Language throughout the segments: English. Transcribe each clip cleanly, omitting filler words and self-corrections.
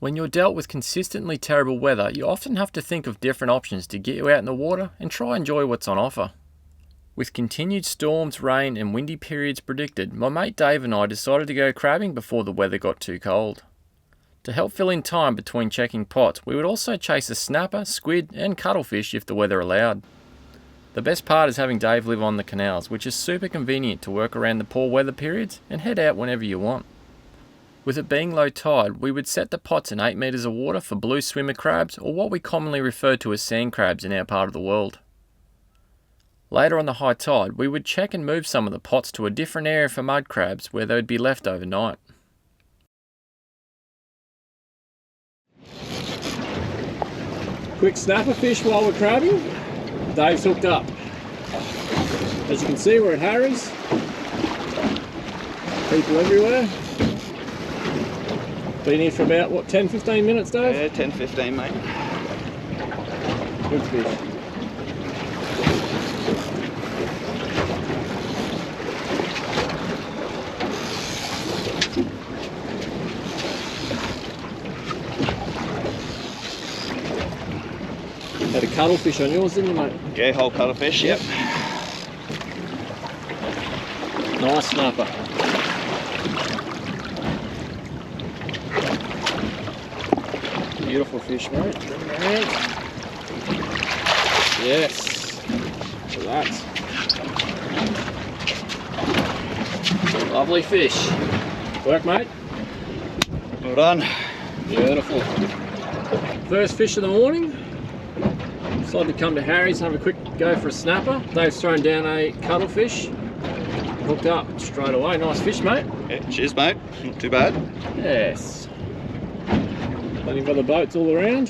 When you're dealt with consistently terrible weather, you often have to think of different options to get you out in the water and try enjoy what's on offer. With continued storms, rain and windy periods predicted, my mate Dave and I decided to go crabbing before the weather got too cold. To help fill in time between checking pots, we would also chase a snapper, squid and cuttlefish if the weather allowed. The best part is having Dave live on the canals, which is super convenient to work around the poor weather periods and head out whenever you want. With it being low tide, we would set the pots in 8 metres of water for blue swimmer crabs, or what we commonly refer to as sand crabs in our part of the world. Later on the high tide, we would check and move some of the pots to a different area for mud crabs where they would be left overnight. Quick snapper fish while we're crabbing. Dave's hooked up. As you can see, we're at Harry's. People everywhere. Been here for about, what, 10-15 minutes, Dave? Yeah, 10-15, mate. Good fish. Had a cuttlefish on yours, didn't you, mate? Yeah, whole cuttlefish, yep. Nice snapper. Beautiful fish, mate. Yes. Look at that. Lovely fish. Work, mate. Well done. Beautiful. First fish of the morning. Decided to come to Harry's and have a quick go for a snapper. Dave's thrown down a cuttlefish. Hooked up straight away. Nice fish, mate. Yeah, cheers, mate. Not too bad. Yes. Plenty of other boats all around.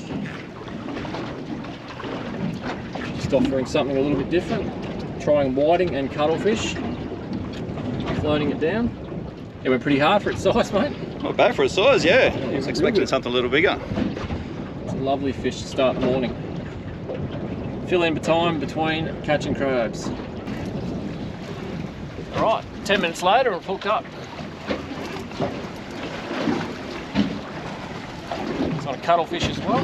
Just offering something a little bit different. Trying whiting and cuttlefish. Floating it down. It went pretty hard for its size, mate. Not bad for its size, yeah. I was expecting something a little bigger. It's a lovely fish to start the morning. Fill in time between catching crabs. Alright, 10 minutes later we've hooked up. It's on a cuttlefish as well.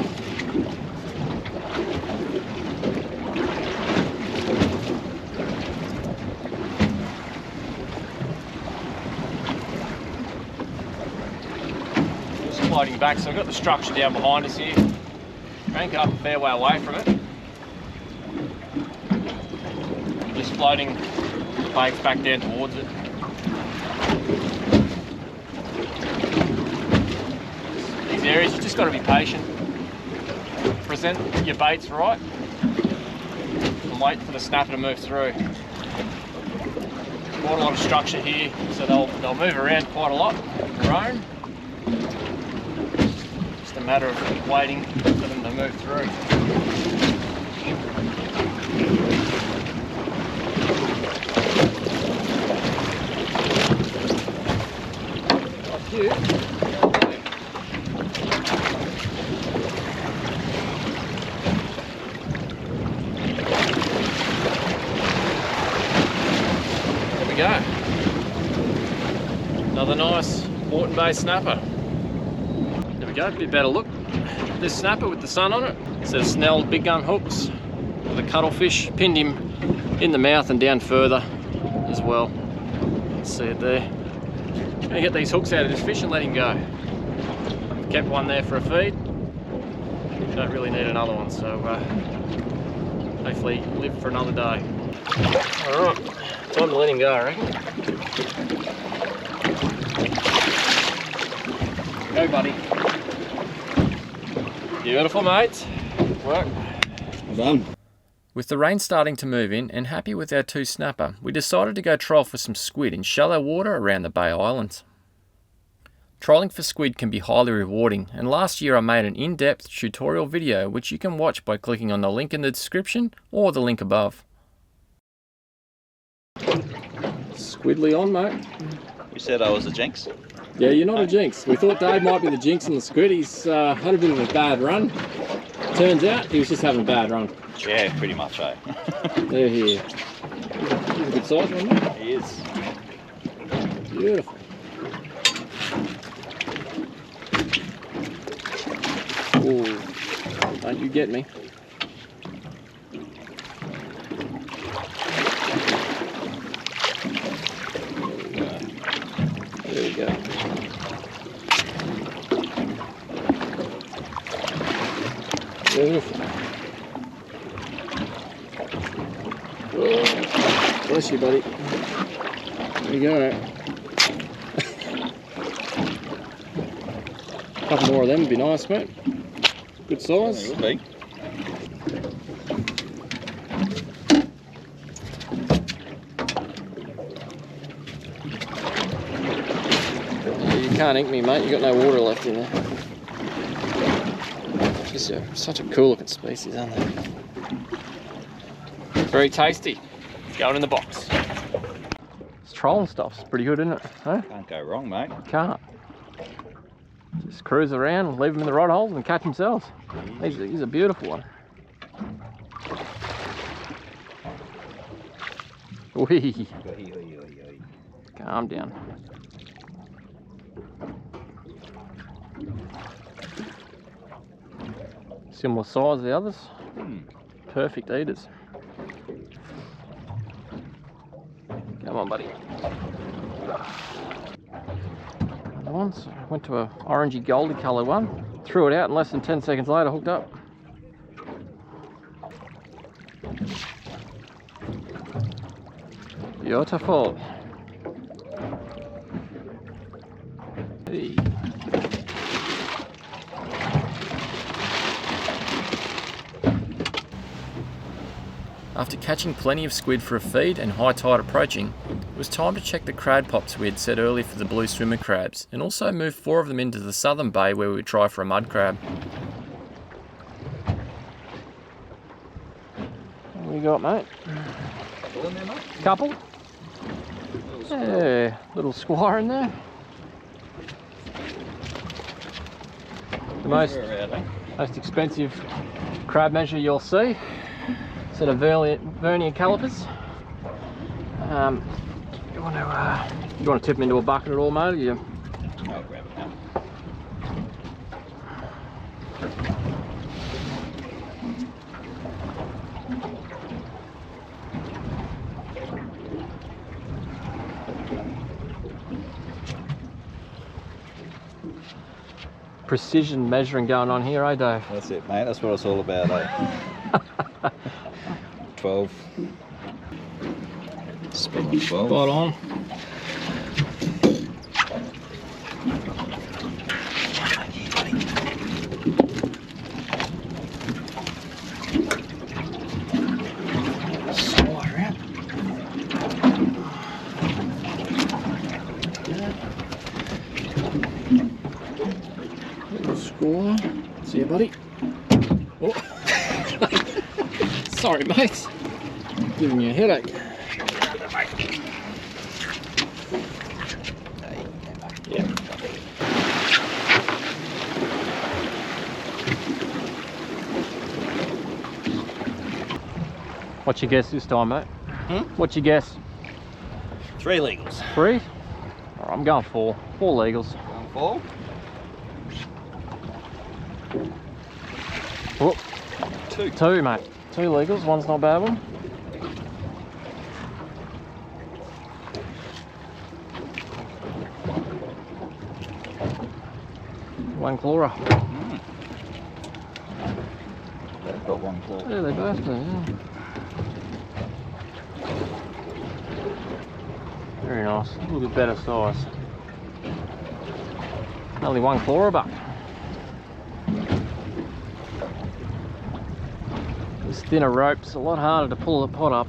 Just floating back, so I've got the structure down behind us here. Crank up a fair way away from it. Just floating the baits back down towards it. These areas, you've just got to be patient. Present your baits right and wait for the snapper to move through. Quite a lot of structure here, so they'll move around quite a lot on their own. Just a matter of waiting for them to move through. There we go. Another nice Moreton Bay snapper. There we go, a bit better look. This snapper with the sun on it. It's a Snell big gun hooks with a cuttlefish. Pinned him in the mouth and down further as well. See it there. Gonna get these hooks out of this fish and let him go. Kept one there for a feed. Don't really need another one, so hopefully live for another day. Alright, time to let him go, I reckon. Go, buddy. Beautiful, mate. Work. Well done. With the rain starting to move in and happy with our 2 snapper, we decided to go troll for some squid in shallow water around the Bay Islands. Trolling for squid can be highly rewarding, and last year I made an in-depth tutorial video which you can watch by clicking on the link in the description or the link above. Squidly on, mate. You said I was a jinx? Yeah, you're not a jinx. We thought Dave might be the jinx on the squid. He's had a bit of a bad run. Turns out he was just having a bad run. Yeah, pretty much, eh? There he is. He's a good size one, mate. He is. Beautiful. Oh, don't you get me. There we go. Beautiful. Oh, bless you, buddy. There you go. A couple more of them would be nice, mate. Good size. It will be. You can't ink me, mate. You got no water left in there. Just such a cool looking species, aren't they? Very tasty. Going in the box. This trolling stuff's pretty good, isn't it? Huh? Can't go wrong, mate. Can't. Just cruise around, leave them in the rod holes and catch themselves. He's a beautiful one. Whee! Calm down. Similar size to the others. Perfect eaters. Come on, buddy. Another one. So I went to a orangey goldy colour one. Threw it out and less than 10 seconds later hooked up. Beautiful. Hey. After catching plenty of squid for a feed and high tide approaching, it was time to check the crab pops we had set earlier for the blue swimmer crabs, and also move 4 of them into the southern bay where we would try for a mud crab. What we got, mate? Couple? Yeah, little squire in there. The most expensive crab measure you'll see. Set of vernier calipers. You want to tip them into a bucket at all, mate? You... I'll grab it now. Precision measuring going on here, eh, Dave? That's it, mate. That's what it's all about, eh? 12. Spot on 12. Spot on. Squire out. Little squire. See you, buddy. Oh. Sorry, mate. Giving you a headache. Yeah. What's your guess this time, mate? What's your guess? 3 legals. 3? Alright, I'm going 4. 4 legals. Going 4. Oh. 2. 2, mate. 2 legals. One's not a bad one. One clawer. They've got 1 claw. Yeah, they both do, yeah. Very nice. A little bit better size. Only 1 claw a buck. This thinner rope's a lot harder to pull the pot up,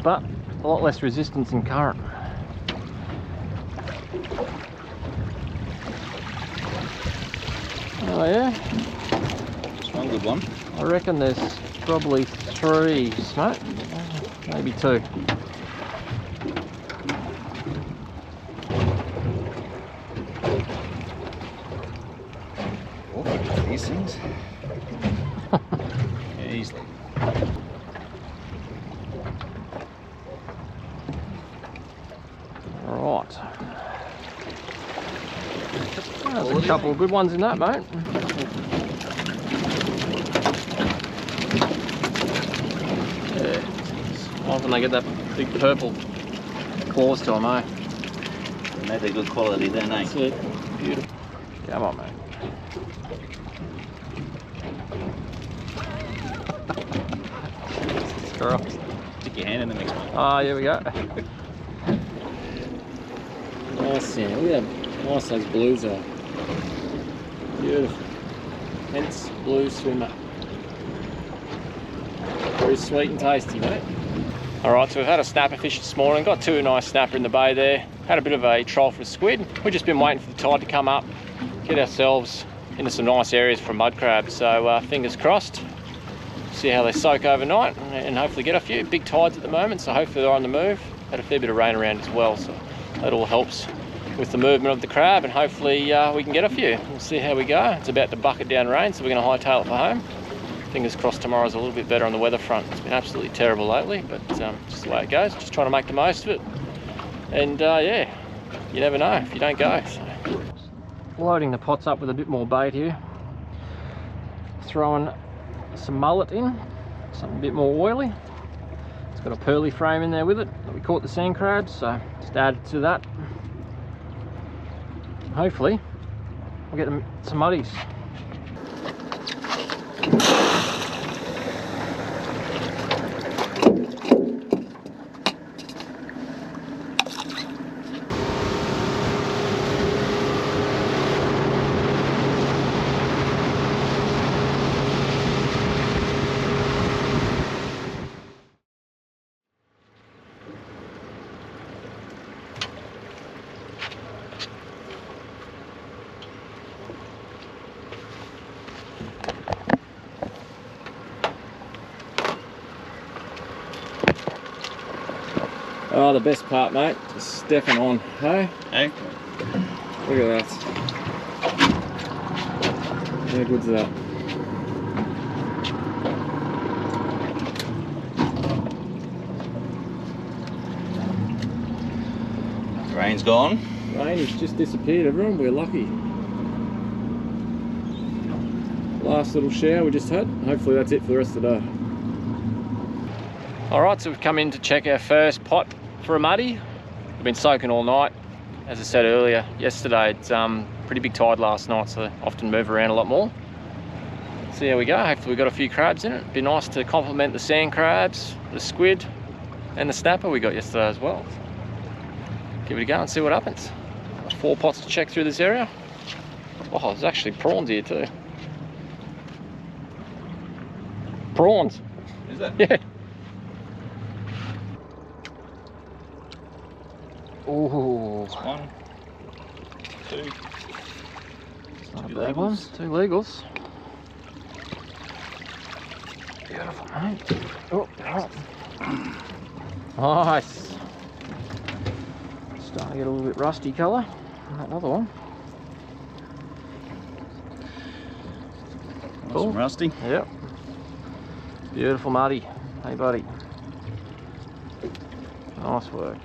but a lot less resistance in current. Oh yeah? It's one good one. I reckon there's probably 3, mate. Maybe 2. Oh, these things. Yeah, easily. Right. There's a couple of good ones in that, mate. Often they get that big purple claws to them, eh? And they're good quality then, eh? That's it. Beautiful. Come on, mate. Christ. Stick your hand in the mix, mate. Ah, here we go. Nice, yeah. Look at how nice those blues are. Beautiful. Hence blue swimmer. Very sweet and tasty, mate. Alright, so we've had a snapper fish this morning. Got 2 nice snapper in the bay there. Had a bit of a trial for a squid. We've just been waiting for the tide to come up, get ourselves into some nice areas for mud crabs. So fingers crossed. See how they soak overnight and hopefully get a few. Big tides at the moment, so hopefully they're on the move. Had a fair bit of rain around as well, so that all helps with the movement of the crab, and hopefully we can get a few. We'll see how we go. It's about to bucket down rain, so we're going to hightail it for home. Fingers crossed tomorrow's a little bit better on the weather front. It's been absolutely terrible lately, but just the way it goes. Just trying to make the most of it. And yeah, you never know if you don't go. So. Loading the pots up with a bit more bait here. Throwing some mullet in, something a bit more oily. It's got a pearly frame in there with it that we caught the sand crabs, so just added to that. Hopefully we'll get some muddies. Oh, the best part, mate, just stepping on, hey? Hey? Look at that. How good's that? Rain's gone. Rain has just disappeared, everyone. We're lucky. Last little shower we just had. Hopefully that's it for the rest of the day. Alright, so we've come in to check our first pot for a muddy. We've been soaking all night. As I said earlier, yesterday it's pretty big tide last night, so they often move around a lot more. So here we go. Hopefully we've got a few crabs in it. It'd be nice to complement the sand crabs, the squid, and the snapper we got yesterday as well. Give it a go and see what happens. 4 pots to check through this area. Oh, there's actually prawns here too. Prawns. Is that? Yeah. Oh. 1, 2. Not a 2 bad one. 2 legals. Beautiful, mate. Oh, oh. Nice. Starting to get a little bit rusty colour on that other one. Nice Cool. and rusty. Yep. Beautiful muddy. Hey, buddy. Nice work.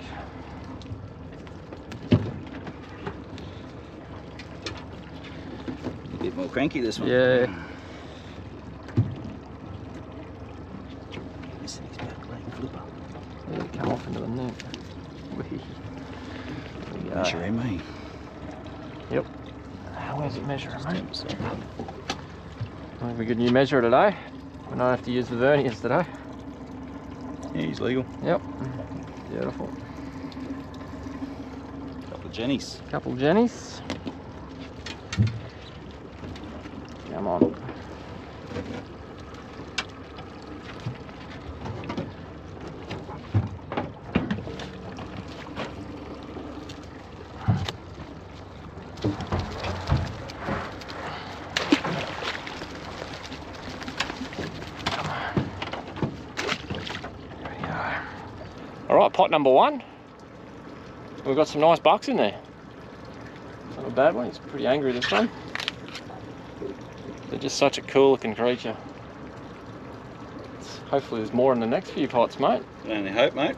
A bit more cranky this one. Yeah. This thing's about to play flipper. Yeah, come off into the net. Measure him, eh? Yep. Where's it measuring, mate? Well, we got a new measure today. We don't have to use the verniers today. Yeah, he's legal. Yep. Beautiful. Couple of jennies. Couple jennies. Come on. Alright, pot number 1. We've got some nice bucks in there. Not a bad one, he's pretty angry this one. They're just such a cool looking creature. Hopefully there's more in the next few pots, mate. I only hope, mate.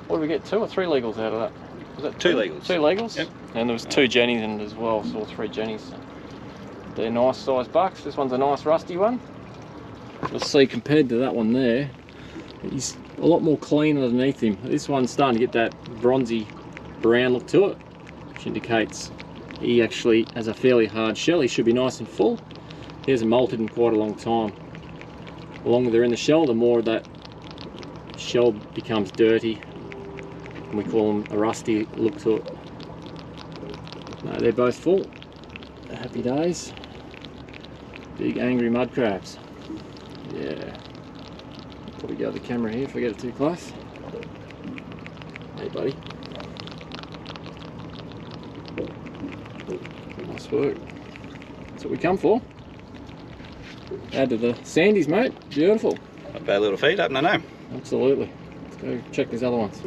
What did we get, 2 or 3 legals out of that? Was that 2 legals. 2 legals? Yep. And there was 2 jennies in it as well, so 3 jennies. So they're nice sized bucks. This one's a nice rusty one. You'll see compared to that one there, he's a lot more clean underneath him. This one's starting to get that bronzy brown look to it, which indicates he actually has a fairly hard shell. He should be nice and full. He hasn't molted in quite a long time. The longer they're in the shell, the more that shell becomes dirty, and we call them a rusty look to it. No, they're both full. Happy days. Big angry mud crabs. Yeah. Probably go the camera here if I get it too close. Hey buddy. Nice work. That's what we come for. Add to the sandies, mate. Beautiful. Not bad little feed, haven't I? Absolutely. Let's go check these other ones.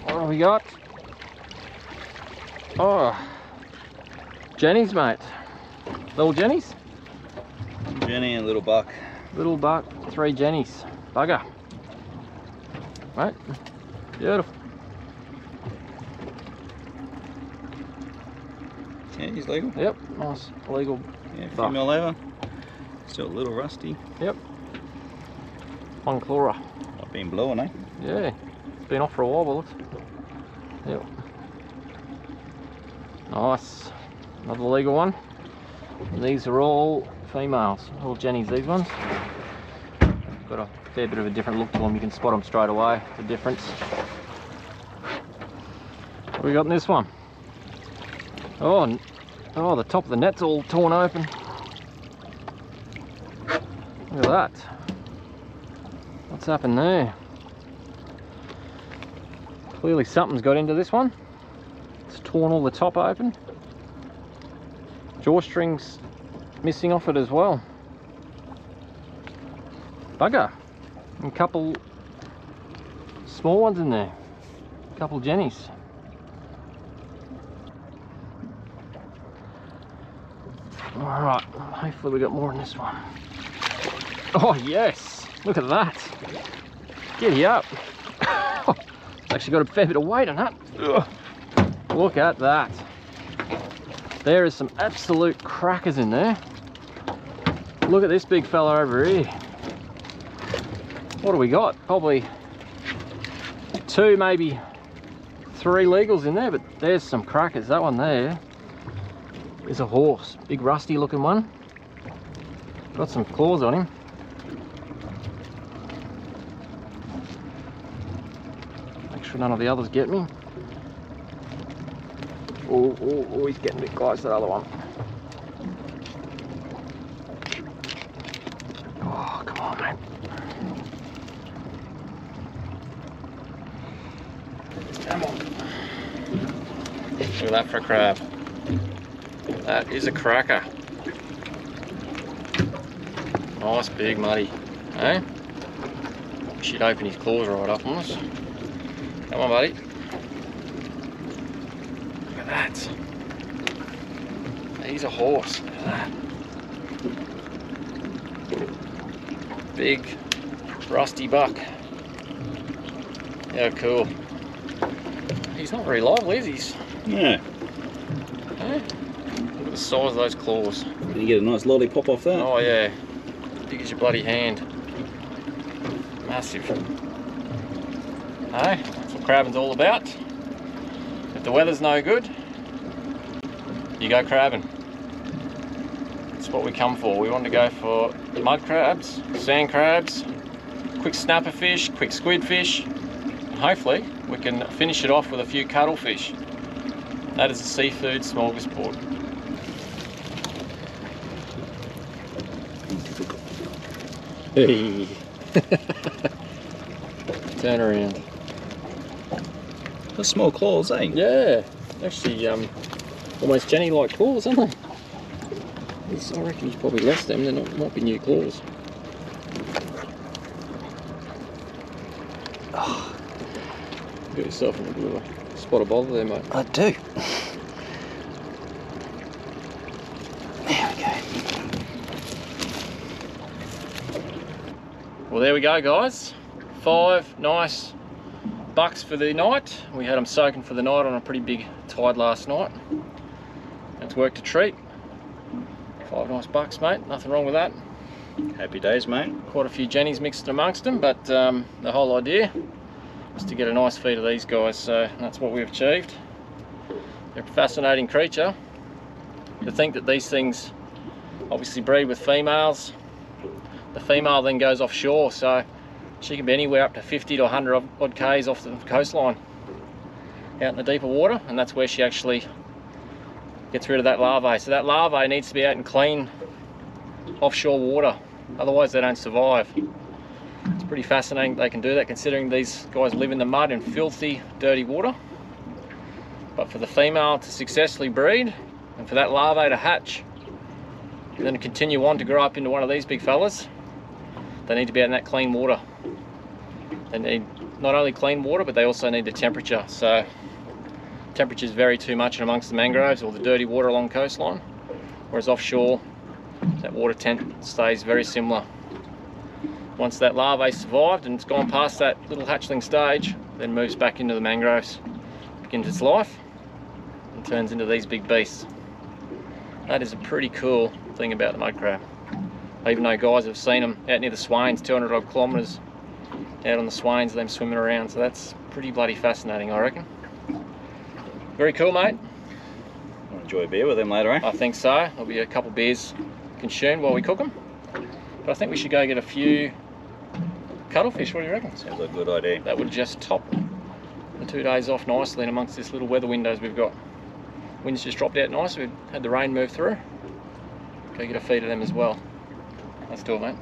What have we got? Oh, Jennies, mate. Little Jennies? Jenny and little buck. Little buck, 3 Jennies. Bugger. Right? Beautiful. Yeah, he's legal. Yep, nice, legal. Yeah, a few mil over. Still a little rusty. Yep. 1 chlorer. Not been blowing, eh? Yeah, been off for a while, but looks. Yep. Nice. Another legal one. And these are all females, all Jennies, these ones. Got a fair bit of a different look to them. You can spot them straight away, the difference. What have we got in this one? Oh, oh, the top of the net's all torn open. Look at that. What's happened there? Clearly something's got into this one. It's torn all the top open. Jawstring's missing off it as well. Bugger. And a couple small ones in there. A couple Jennies. Alright, hopefully we got more in this one. Oh yes! Look at that! Giddy up! It's actually got a fair bit of weight on that. Ugh. Look at that! There is some absolute crackers in there. Look at this big fella over here. What do we got? Probably 2, maybe 3 legals in there, but there's some crackers. That one there is a horse. Big rusty looking one. Got some claws on him. Make sure none of the others get me. Oh, oh, oh, he's getting a bit close to that other one. Oh, come on, mate. Come on. Look at that for a crab. That is a cracker. Nice big muddy. Eh? Should open his claws right up on us. Come on, buddy. Look at that. He's a horse. Look at that. Big rusty buck. Yeah, cool. He's not very lively, is he? Yeah. Eh? Look at the size of those claws. You get a nice lollipop off that. Oh yeah. Big as your bloody hand. Massive. Hey, that's what crabbing's all about. If the weather's no good, you go crabbing. That's what we come for. We want to go for mud crabs, sand crabs, quick snapper fish, quick squid fish, and hopefully we can finish it off with a few cuttlefish. That is a seafood smorgasbord. Hey. Turn around. Those small claws, eh? Yeah, actually almost Jenny-like claws, aren't they? I reckon he's probably lost them. They might be new claws. Oh. Got yourself in a bit of a spot of bother there, mate. I do. There we go. Well, there we go, guys. 5 nice bucks for the night. We had them soaking for the night on a pretty big tide last night. It's worked a treat. 5 nice bucks, mate. Nothing wrong with that. Happy days, mate. Quite a few jennies mixed amongst them, but the whole idea was to get a nice feed of these guys, so that's what we've achieved. They're a fascinating creature. To think that these things obviously breed with females. The female then goes offshore, so she can be anywhere up to 50 to 100 odd k's off the coastline out in the deeper water, and that's where she actually gets rid of that larvae. So that larvae needs to be out in clean offshore water, otherwise they don't survive. It's pretty fascinating they can do that, considering these guys live in the mud and filthy, dirty water. But for the female to successfully breed, and for that larvae to hatch, and then to continue on to grow up into one of these big fellas, they need to be out in that clean water. They need not only clean water, but they also need the temperature. So temperatures vary too much in amongst the mangroves or the dirty water along the coastline, whereas offshore that water temp stays very similar. Once that larvae survived and it's gone past that little hatchling stage, then moves back into the mangroves, begins its life and turns into these big beasts. That is a pretty cool thing about the mud crab. I even know guys have seen them out near the Swains, 200 odd kilometres out on the Swains, them swimming around, so that's pretty bloody fascinating, I reckon. Very cool, mate. I'll enjoy a beer with them later, eh? I think so. There'll be a couple of beers consumed while we cook them. But I think we should go get a few cuttlefish. What do you reckon? Sounds like a good idea. That would just top the 2 days off nicely in amongst this little weather windows we've got. Wind's just dropped out nice. We've had the rain move through. Go get a feed of them as well. Let's do it, mate.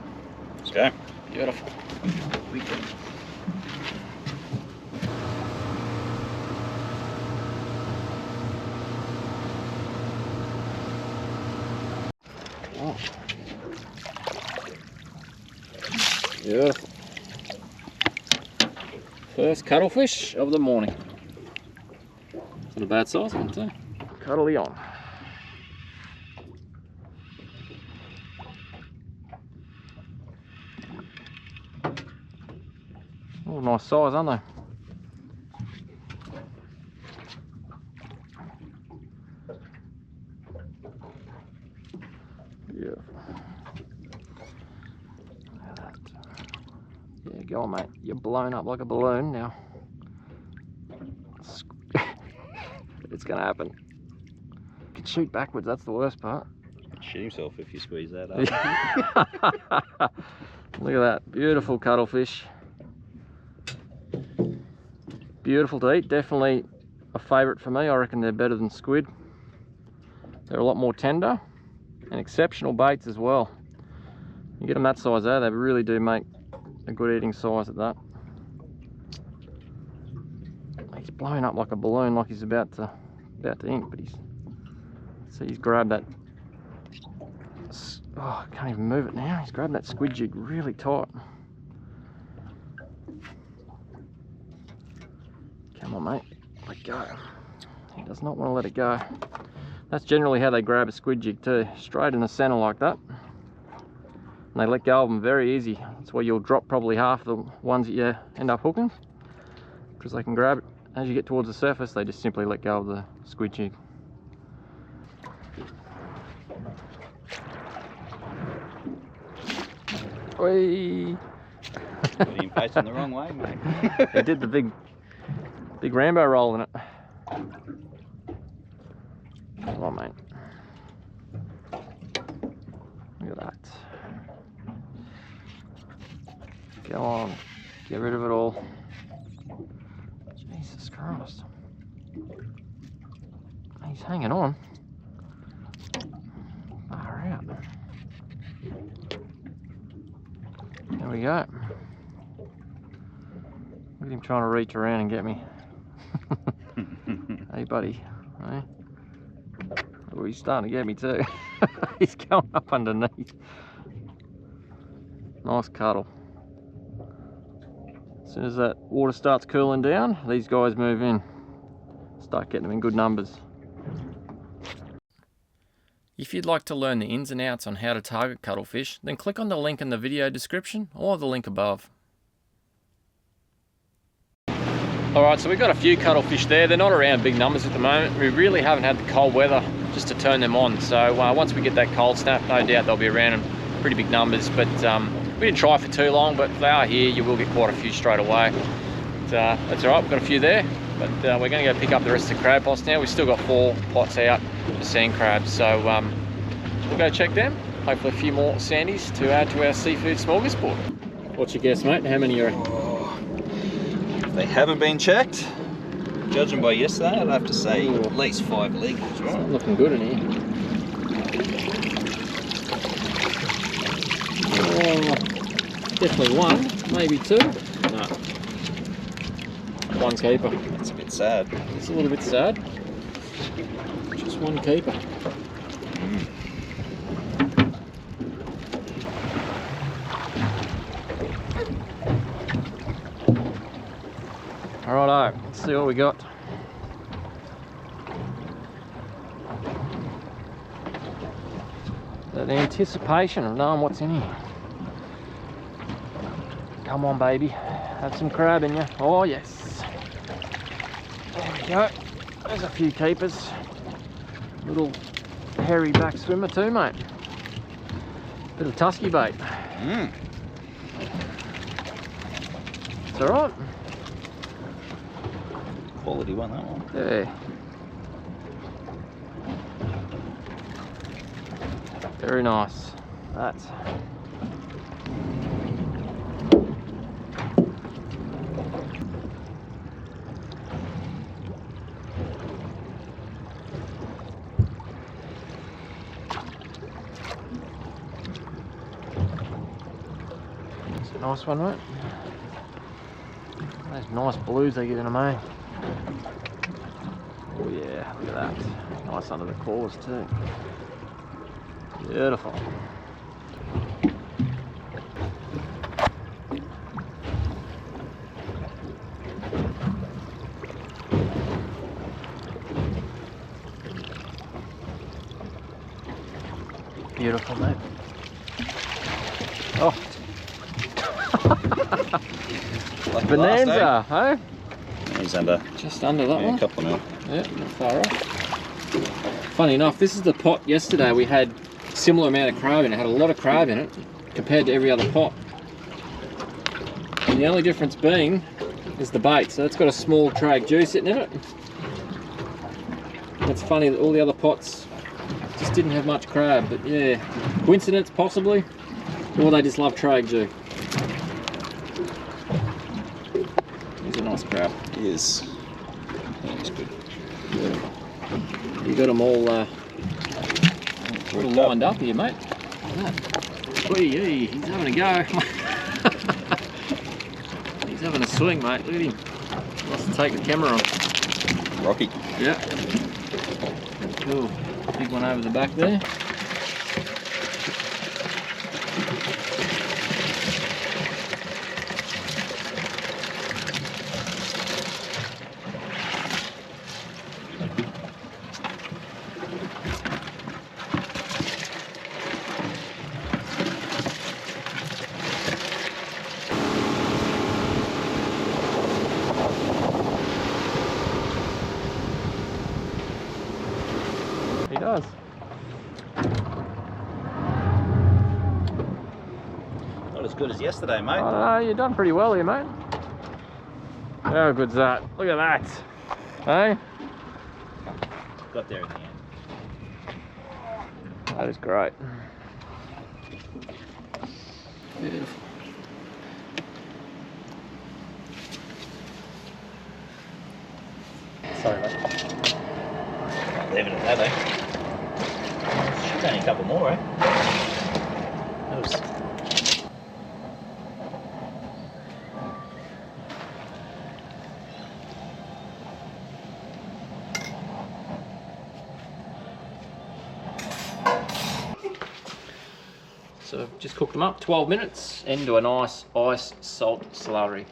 Let's go. Beautiful. Oh. Beautiful. First cuttlefish of the morning. It's not a bad size one too. Cuddly on. Oh, nice size, aren't they? Beautiful. Yeah, go on, mate. You're blown up like a balloon now. It's gonna happen. You can shoot backwards, that's the worst part. Shit himself if you squeeze that up. Look at that, beautiful cuttlefish. Beautiful to eat, definitely a favourite for me. I reckon they're better than squid. They're a lot more tender and exceptional baits as well. You get them that size there, they really do make a good eating size at that. He's blowing up like a balloon, like he's about to ink, but he's grabbed that. Oh, I can't even move it now. He's grabbed that squid jig really tight. Come on, mate, let go. He does not want to let it go. That's generally how they grab a squid jig too, straight in the center like that. And they let go of them very easy. That's why you'll drop probably half the ones that you end up hooking, because they can grab it. As you get towards the surface, they just simply let go of the squid jig. Whee! Put him facing the wrong way, mate. It did the big Rambo roll in it. Come on, mate. Look at that. Go on. Get rid of it all. Jesus Christ. He's hanging on. Far out. There we go. Look at him trying to reach around and get me. Hey buddy, hey? Oh, he's starting to get me too. He's going up underneath. Nice cuddle. As soon as that water starts cooling down, these guys move in. Start getting them in good numbers. If you'd like to learn the ins and outs on how to target cuttlefish, then click on the link in the video description or the link above. Alright, so we've got a few cuttlefish there. They're not around big numbers at the moment. We really haven't had the cold weather just to turn them on. So once we get that cold snap, no doubt they'll be around pretty big numbers, but we didn't try for too long, but if they are here, you will get quite a few straight away. But, that's all right, we've got a few there, but we're going to go pick up the rest of the crab pots now. We've still got 4 pots out for sand crabs, so we'll go check them. Hopefully a few more sandies to add to our seafood smorgasbord. What's your guess, mate? How many are? If they haven't been checked, judging by yesterday, I'd have to say at least 5 legs, right? It's not looking good in here. Oh, definitely 1, maybe 2. No. 1 keeper. That's a bit sad. It's a little bit sad. Just 1 keeper. Alrighto, let's see what we got. The anticipation of knowing what's in here. Come on, baby. Have some crab in you. Oh, yes. There we go. There's a few keepers. Little hairy back swimmer too, mate. Bit of tusky bait. It's alright. Quality one, that one. Yeah. Very nice. That's a nice one, mate. Those nice blues they get in them, eh? Oh yeah, look at that. Nice under the claws too. Beautiful. Beautiful, mate. Oh. Like Bonanza, last, eh? He's under. Just under that Yeah, one. a couple now. Yeah, not far off. Funny enough, this is the pot yesterday we had similar amount of crab in it. Had a lot of crab in it compared to every other pot. And the only difference being is the bait. So it's got a small trag juice sitting in it. It's funny that all the other pots just didn't have much crab, but yeah, coincidence possibly, or they just love trag juice. He's a nice crab. He is. Yeah, he's good. You got them all lined up here, mate. Look at that. Wee, he's having a go. He's having a swing, mate. Look at him. He wants to take the camera on. Rocky. Yeah. Cool. Big one over the back there. He does. Not as good as yesterday, mate. You've done pretty well here, mate. How good's that? Look at that. Hey? Got there in the end. That is great. Beautiful. Sorry, mate. Leaving it at that, eh? Should only a couple more, eh? That was... So just cook them up 12 minutes into a nice ice salt slurry.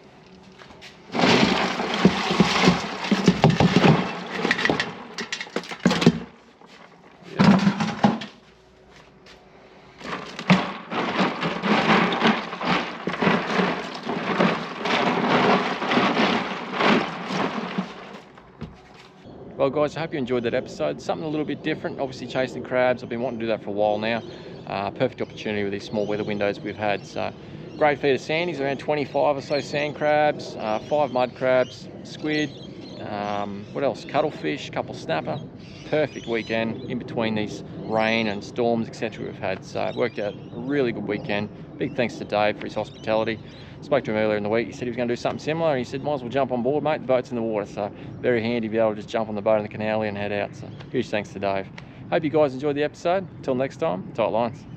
Well guys, I hope you enjoyed that episode. Something a little bit different, obviously chasing crabs. I've been wanting to do that for a while now. Perfect opportunity with these small weather windows we've had. So great feed of sandies, around 25 or so sand crabs, 5 mud crabs, squid, what else, cuttlefish, couple snapper. Perfect weekend in between these rain and storms, etc. we've had. So it worked out a really good weekend. Big thanks to Dave for his hospitality. Spoke to him earlier in the week. He said he was going to do something similar, and he said, might as well jump on board, mate. The boat's in the water, so very handy to be able to just jump on the boat in the canal and head out. So huge thanks to Dave. Hope you guys enjoyed the episode. Until next time, tight lines.